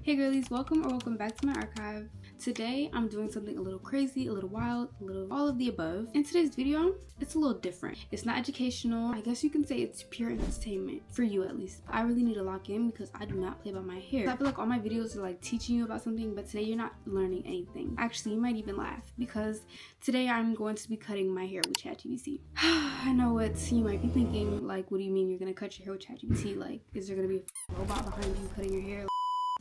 Hey girlies, welcome back to my archive. Today I'm doing something a little crazy, a little wild, a little all of the above. In today's video, it's a little different. It's not educational. I guess you can say it's pure entertainment, for you at least. I really need to lock in because I do not play by my hair. I feel like all my videos are like teaching you about something, but today you're not learning anything. Actually, you might even laugh because today I'm going to be cutting my hair with ChatGPT. I know what you might be thinking, like, what do you mean you're gonna cut your hair with ChatGPT? Like, is there gonna be a robot behind you cutting your hair?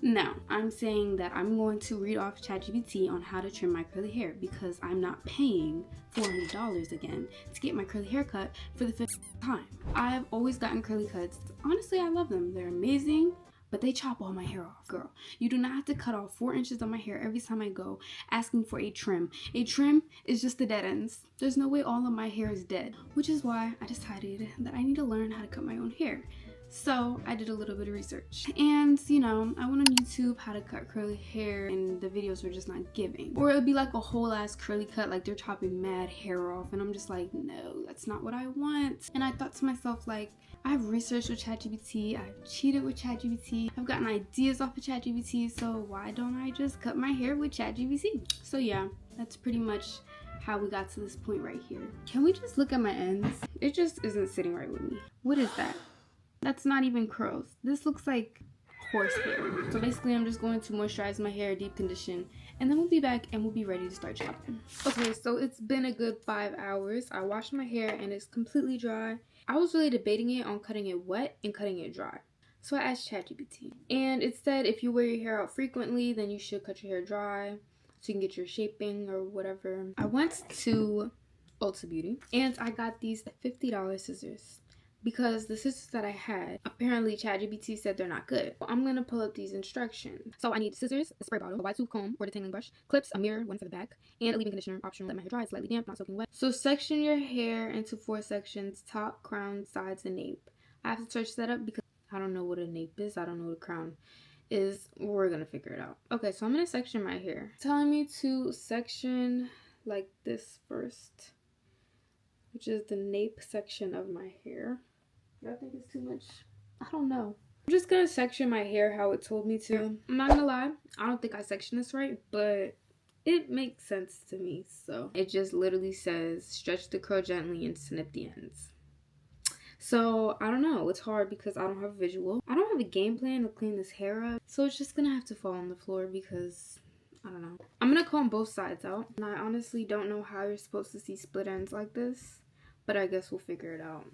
No, I'm saying that I'm going to read off ChatGPT on how to trim my curly hair because I'm not paying $400 again to get my curly hair cut for the 5th time. I've always gotten curly cuts. Honestly, I love them. They're amazing, but they chop all my hair off, girl. You do not have to cut off 4 inches of my hair every time I go asking for a trim. A trim is just the dead ends. There's no way all of my hair is dead, which is why I decided that I need to learn how to cut my own hair. So I did a little bit of research and I went on YouTube how to cut curly hair and the videos were just not giving. Or it would be like a whole ass curly cut, like they're chopping mad hair off, and I'm just like, no, that's not what I want. And I thought to myself, like, I've researched with ChatGPT, I've cheated with ChatGPT, I've gotten ideas off of ChatGPT, so why don't I just cut my hair with ChatGPT? So yeah, that's pretty much how we got to this point right here. Can we just look at my ends? It just isn't sitting right with me. What is that? That's not even curls. This looks like horsehair. So basically I'm just going to moisturize my hair, deep condition, and then we'll be back and we'll be ready to start chopping. Okay, so it's been a good 5 hours. I washed my hair and it's completely dry. I was really debating it on cutting it wet and cutting it dry. So I asked ChatGPT and it said if you wear your hair out frequently, then you should cut your hair dry so you can get your shaping or whatever. I went to Ulta Beauty and I got these $50 scissors. Because the scissors that I had, apparently ChatGPT said they're not good. So I'm gonna pull up these instructions. So I need scissors, a spray bottle, a wide tooth comb or detangling brush, clips, a mirror, one for the back, and a leave-in conditioner, optional. Let my hair dry, slightly damp, not soaking wet. So section your hair into 4 sections: top, crown, sides, and nape. I have to search that up because I don't know what a nape is. I don't know what a crown is. We're gonna figure it out. Okay, so I'm gonna section my hair. It's telling me to section like this first, which is the nape section of my hair. I think it's too much. I don't know. I'm just gonna section my hair how it told me to. I'm not gonna lie, I don't think I sectioned this right, but it makes sense to me. So it just literally says stretch the curl gently and snip the ends. So I don't know, it's hard because I don't have a visual. I don't have a game plan to clean this hair up, so it's just gonna have to fall on the floor because I don't know. I'm gonna comb both sides out, and I honestly don't know how you're supposed to see split ends like this, but I guess we'll figure it out.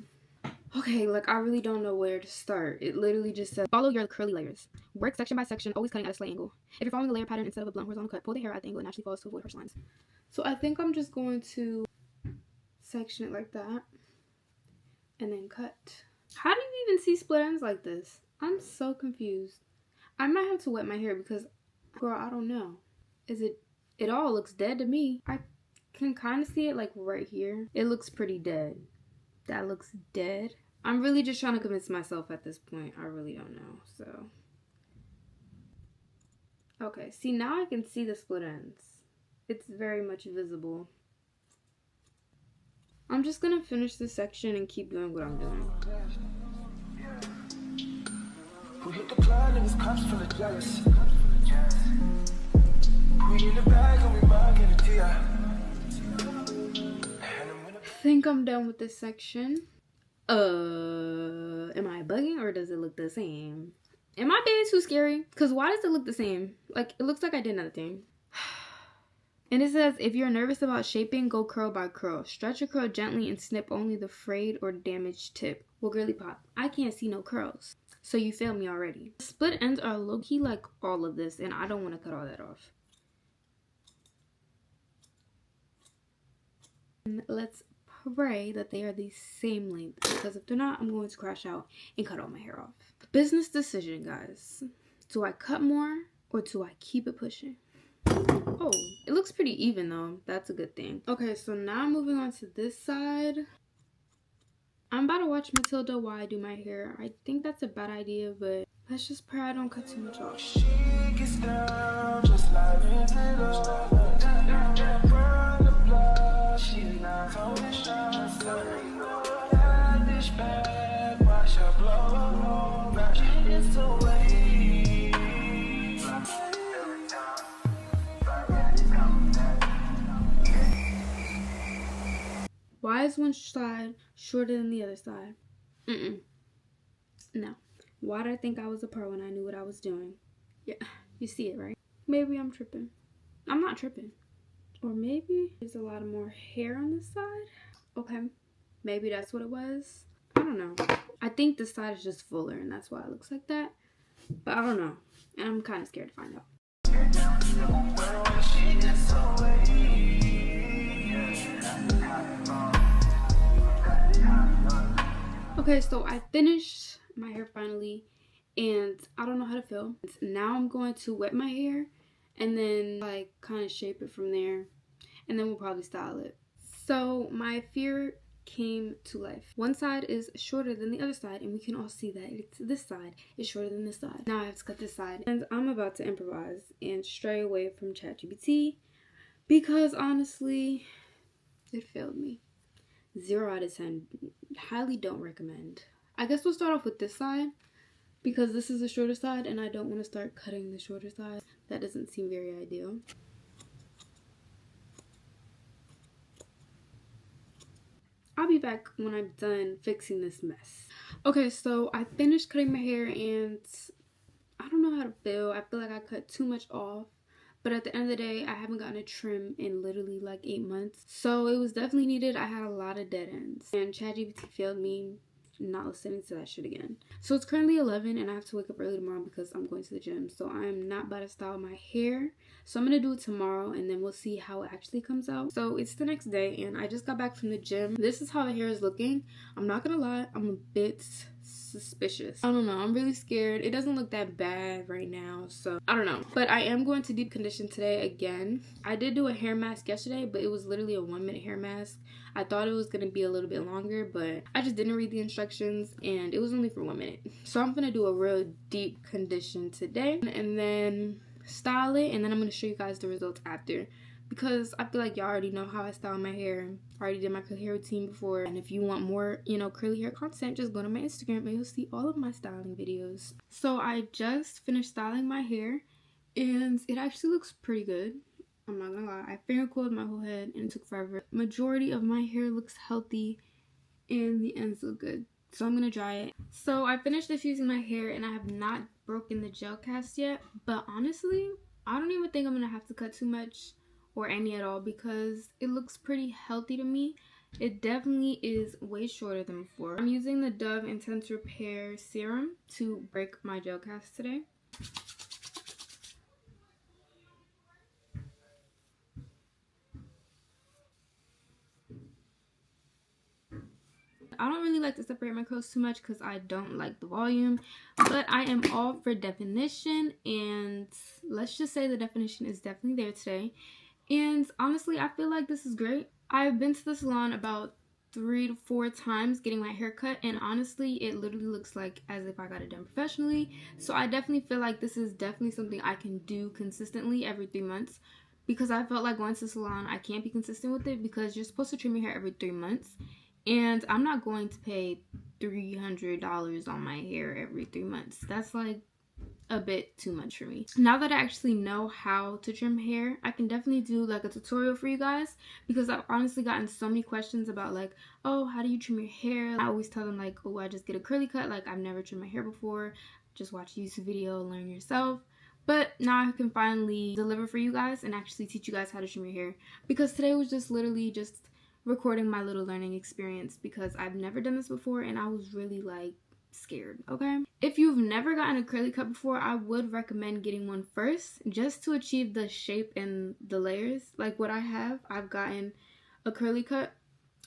Okay, like, I really don't know where to start. It literally just says, follow your curly layers. Work section by section, always cutting at a slight angle. If you're following a layer pattern instead of a blunt horizontal cut, pull the hair at the angle it naturally falls to avoid harsh lines. So I think I'm just going to section it like that and then cut. How do you even see split ends like this? I'm so confused. I might have to wet my hair because, girl, I don't know. It all looks dead to me. I can kind of see it like right here. It looks pretty dead. That looks dead. I'm really just trying to convince myself at this point. I really don't know, so. Okay, see, now I can see the split ends. It's very much visible. I'm just gonna finish this section and keep doing what I'm doing. We hit the plan and it's cops full of jealous. We in the bag and we might get a tear. I think I'm done with this section. Am I bugging or does it look the same? Am I being too scary? Because why does it look the same? Like, it looks like I did nothing. And it says, if you're nervous about shaping, go curl by curl. Stretch your curl gently and snip only the frayed or damaged tip. Well, girly pop, I can't see no curls. So you failed me already. Split ends are low-key like all of this, and I don't want to cut all that off. And let's pray that they are the same length, because if they're not, I'm going to crash out and cut all my hair off. Business decision, guys. Do I cut more or do I keep it pushing? Oh, it looks pretty even though. That's a good thing. Okay, so now I'm moving on to this side. I'm about to watch Matilda while I do my hair. I think that's a bad idea, but let's just pray I don't cut too much off. She gets down just like she's not on shots, so you know that this bad, wash your blow, it's away. is one side shorter than the other side? No. Why did I think I was a pro when I knew what I was doing? Yeah, you see it, right? Maybe I'm tripping. I'm not tripping. Or maybe there's a lot of more hair on this side. Okay, maybe that's what it was. I don't know. I think this side is just fuller and that's why it looks like that. But I don't know. And I'm kind of scared to find out. Okay, so I finished my hair finally and I don't know how to feel. Now I'm going to wet my hair and then like kind of shape it from there, and then we'll probably style it. So my fear came to life. One side is shorter than the other side, and we can all see that it's this side is shorter than this side. Now I have to cut this side, and I'm about to improvise and stray away from ChatGPT because honestly it failed me. 0 out of 10. Highly don't recommend. I guess we'll start off with this side because this is the shorter side and I don't want to start cutting the shorter side. That doesn't seem very ideal. I'll be back when I'm done fixing this mess. Okay, so I finished cutting my hair and I don't know how to feel. I feel like I cut too much off. But at the end of the day, I haven't gotten a trim in literally like 8 months. So it was definitely needed. I had a lot of dead ends. And ChatGPT failed me not listening to that shit again. So it's currently 11 and I have to wake up early tomorrow because I'm going to the gym. So I'm not about to style my hair. So I'm going to do it tomorrow and then we'll see how it actually comes out. So it's the next day and I just got back from the gym. This is how the hair is looking. I'm not going to lie. I'm a bit suspicious. I don't know. I'm really scared. It doesn't look that bad right now. So I don't know. But I am going to deep condition today again. I did do a hair mask yesterday, but it was literally a 1-minute hair mask. I thought it was going to be a little bit longer, but I just didn't read the instructions and it was only for 1 minute. So I'm going to do a real deep condition today and then style it, and then I'm going to show you guys the results after. Because I feel like y'all already know how I style my hair. I already did my curly hair routine before. And if you want more, curly hair content, just go to my Instagram and you'll see all of my styling videos. So I just finished styling my hair and it actually looks pretty good. I'm not gonna lie. I finger coiled my whole head and it took forever. Majority of my hair looks healthy and the ends look good. So I'm gonna dry it. So I finished diffusing my hair and I have not broken the gel cast yet. But honestly, I don't even think I'm gonna have to cut too much or any at all because it looks pretty healthy to me. It definitely is way shorter than before. I'm using the Dove Intense Repair Serum to break my gel cast today. I don't really like to separate my curls too much because I don't like the volume, but I am all for definition, and let's just say the definition is definitely there today. And honestly, I feel like this is great. I've been to the salon about 3 to 4 times getting my hair cut, and honestly, it literally looks like as if I got it done professionally. So I definitely feel like this is definitely something I can do consistently every 3 months, because I felt like going to the salon, I can't be consistent with it because you're supposed to trim your hair every 3 months. And I'm not going to pay $300 on my hair every 3 months. That's like a bit too much for me. Now that I actually know how to trim hair, I can definitely do like a tutorial for you guys, because I've honestly gotten so many questions about like, oh, how do you trim your hair? I always tell them like, oh, I just get a curly cut. Like, I've never trimmed my hair before. Just watch a YouTube video, learn yourself. But now I can finally deliver for you guys and actually teach you guys how to trim your hair, because today was just literally just recording my little learning experience because I've never done this before and I was really like scared. Okay, if you've never gotten a curly cut before, I would recommend getting one first just to achieve the shape and the layers. Like what I have, I've gotten a curly cut,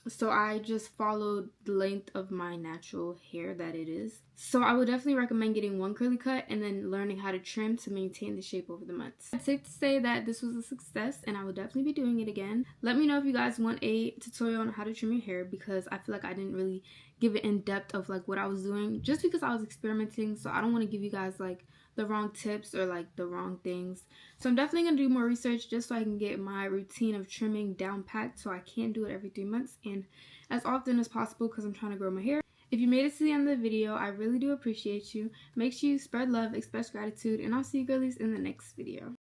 so I just followed the length of my natural hair that it is. So I would definitely recommend getting one curly cut and then learning how to trim to maintain the shape over the months. It's safe to say that this was a success and I will definitely be doing it again. Let me know if you guys want a tutorial on how to trim your hair, because I feel like I didn't really give it in depth of like what I was doing, just because I was experimenting. So I don't want to give you guys like the wrong tips or like the wrong things. So I'm definitely going to do more research just so I can get my routine of trimming down packed, so I can do it every 3 months and as often as possible because I'm trying to grow my hair. If you made it to the end of the video, I really do appreciate you. Make sure you spread love, express gratitude, and I'll see you girlies in the next video.